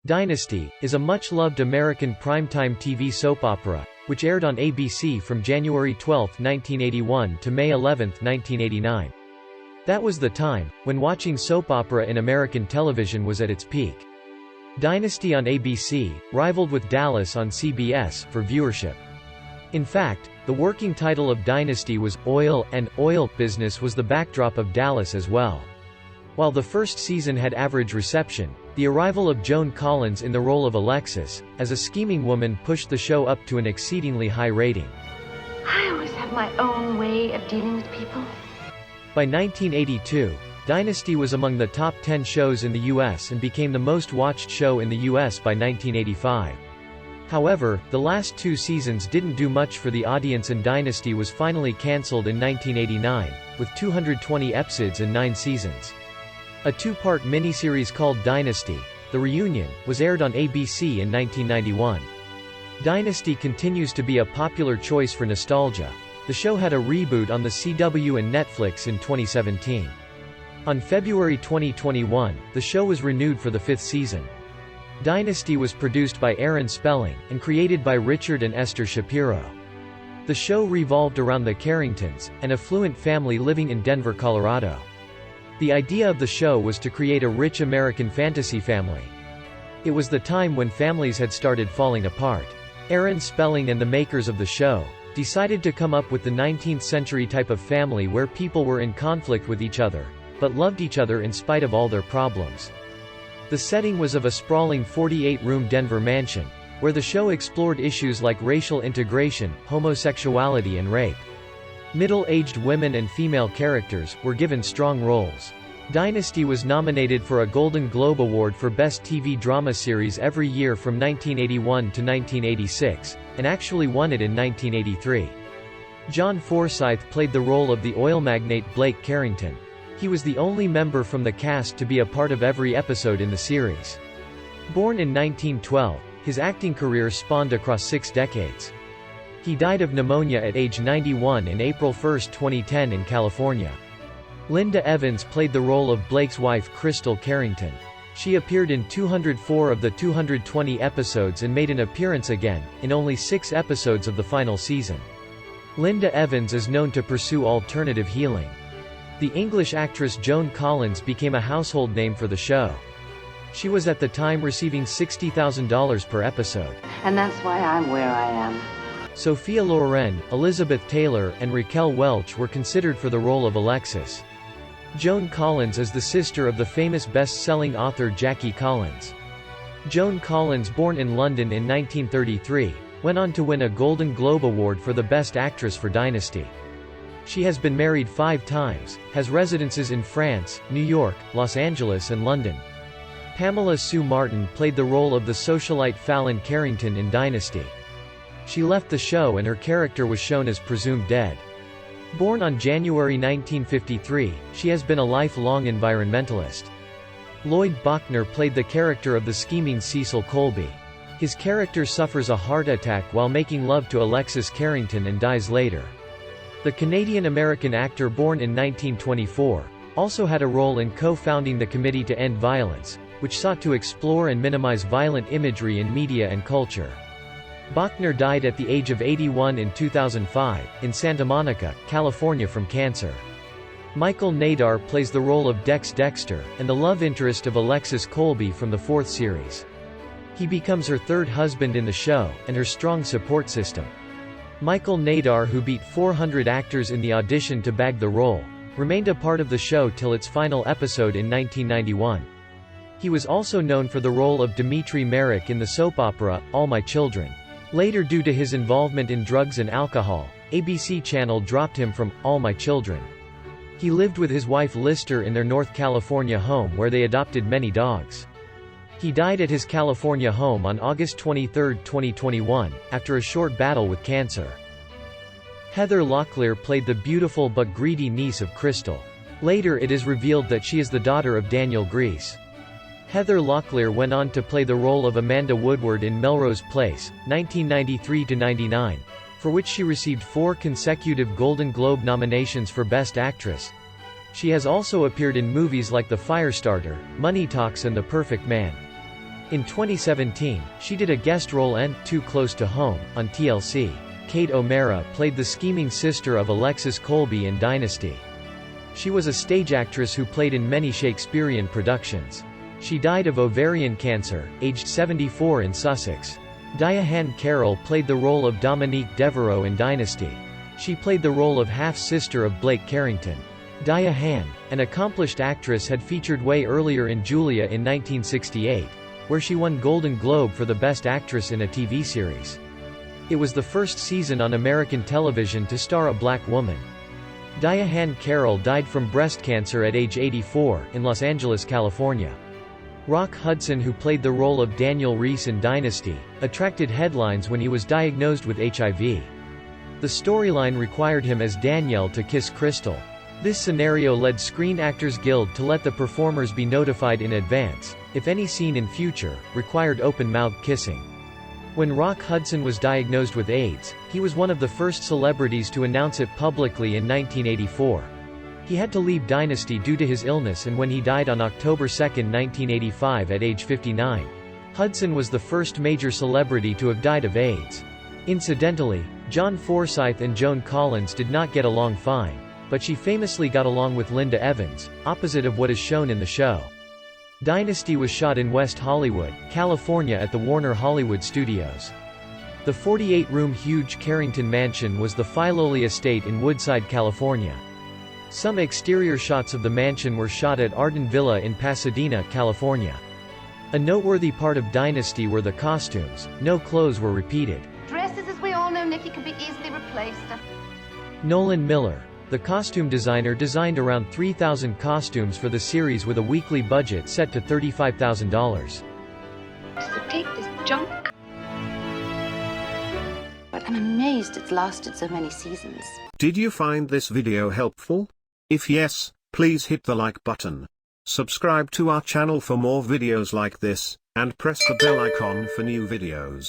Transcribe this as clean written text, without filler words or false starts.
Dynasty is a much-loved American primetime TV soap opera, which aired on ABC from January 12, 1981 to May 11, 1989. That was the time when watching soap opera in American television was at its peak. Dynasty on ABC rivaled with Dallas on CBS for viewership. In fact, the working title of Dynasty was Oil, and oil business was the backdrop of Dallas as well. While the first season had average reception, the arrival of Joan Collins in the role of Alexis, as a scheming woman, pushed the show up to an exceedingly high rating. I always have my own way of dealing with people. By 1982, Dynasty was among the top 10 shows in the U.S. and became the most watched show in the U.S. by 1985. However, the last two seasons didn't do much for the audience and Dynasty was finally cancelled in 1989, with 220 episodes and 9 seasons. A two-part miniseries called Dynasty: The Reunion was aired on ABC in 1991. Dynasty continues to be a popular choice for nostalgia. The show had a reboot on the CW and Netflix in 2017. On February 2021, the show was renewed for the 5th season. Dynasty was produced by Aaron Spelling, and created by Richard and Esther Shapiro. The show revolved around the Carringtons, an affluent family living in Denver, Colorado. The idea of the show was to create a rich American fantasy family. It was the time when families had started falling apart. Aaron Spelling and the makers of the show decided to come up with the 19th century type of family where people were in conflict with each other, but loved each other in spite of all their problems. The setting was of a sprawling 48-room Denver mansion, where the show explored issues like racial integration, homosexuality and rape. Middle-aged women and female characters were given strong roles. Dynasty was nominated for a Golden Globe Award for Best TV Drama Series every year from 1981 to 1986, and actually won it in 1983. John Forsythe played the role of the oil magnate Blake Carrington. He was the only member from the cast to be a part of every episode in the series. Born in 1912, his acting career spawned across 6 decades. He died of pneumonia at age 91 in April 1, 2010 in California. Linda Evans played the role of Blake's wife Crystal Carrington. She appeared in 204 of the 220 episodes and made an appearance again, in only 6 episodes of the final season. Linda Evans is known to pursue alternative healing. The English actress Joan Collins became a household name for the show. She was at the time receiving $60,000 per episode. And that's why I'm where I am. Sophia Loren, Elizabeth Taylor, and Raquel Welch were considered for the role of Alexis. Joan Collins is the sister of the famous best-selling author Jackie Collins. Joan Collins, born in London in 1933, went on to win a Golden Globe Award for the Best Actress for Dynasty. She has been married 5 times, has residences in France, New York, Los Angeles and London. Pamela Sue Martin played the role of the socialite Fallon Carrington in Dynasty. She left the show and her character was shown as presumed dead. Born on January 1953, she has been a lifelong environmentalist. Lloyd Bochner played the character of the scheming Cecil Colby. His character suffers a heart attack while making love to Alexis Carrington and dies later. The Canadian-American actor born in 1924 also had a role in co-founding the Committee to End Violence, which sought to explore and minimize violent imagery in media and culture. Bochner died at the age of 81 in 2005, in Santa Monica, California from cancer. Michael Nadar plays the role of Dex Dexter, and the love interest of Alexis Colby from the 4th series. He becomes her 3rd husband in the show, and her strong support system. Michael Nadar, who beat 400 actors in the audition to bag the role, remained a part of the show till its final episode in 1991. He was also known for the role of Dimitri Merrick in the soap opera, All My Children. Later, due to his involvement in drugs and alcohol, ABC Channel dropped him from All My Children. He lived with his wife Lister in their North California home where they adopted many dogs. He died at his California home on August 23, 2021, after a short battle with cancer. Heather Locklear played the beautiful but greedy niece of Crystal. Later it is revealed that she is the daughter of Daniel Grease. Heather Locklear went on to play the role of Amanda Woodward in Melrose Place, 1993–99, for which she received 4 consecutive Golden Globe nominations for Best Actress. She has also appeared in movies like The Firestarter, Money Talks and The Perfect Man. In 2017, she did a guest role in Too Close to Home on TLC. Kate O'Mara played the scheming sister of Alexis Colby in Dynasty. She was a stage actress who played in many Shakespearean productions. She died of ovarian cancer, aged 74 in Sussex. Diahan Carroll played the role of Dominique Devereaux in Dynasty. She played the role of half-sister of Blake Carrington. Diahann, an accomplished actress, had featured way earlier in Julia in 1968, where she won Golden Globe for the Best Actress in a TV series. It was the first season on American television to star a black woman. Diahann Carroll died from breast cancer at age 84, in Los Angeles, California. Rock Hudson, who played the role of Daniel Reese in Dynasty, attracted headlines when he was diagnosed with HIV. The storyline required him as Danielle to kiss Crystal. This scenario led Screen Actors Guild to let the performers be notified in advance, if any scene in future required open-mouthed kissing. When Rock Hudson was diagnosed with AIDS, he was one of the first celebrities to announce it publicly in 1984. He had to leave Dynasty due to his illness, and when he died on October 2, 1985 at age 59. Hudson was the first major celebrity to have died of AIDS. Incidentally, John Forsythe and Joan Collins did not get along fine, but she famously got along with Linda Evans, opposite of what is shown in the show. Dynasty was shot in West Hollywood, California at the Warner Hollywood Studios. The 48-room huge Carrington mansion was the Filoli estate in Woodside, California. Some exterior shots of the mansion were shot at Arden Villa in Pasadena, California. A noteworthy part of Dynasty were the costumes. No clothes were repeated. Dresses, as we all know, Nikki, can be easily replaced. Nolan Miller, the costume designer, designed around 3,000 costumes for the series with a weekly budget set to $35,000. So take this junk. But I'm amazed it's lasted so many seasons. Did you find this video helpful? If yes, please hit the like button. Subscribe to our channel for more videos like this, and press the bell icon for new videos.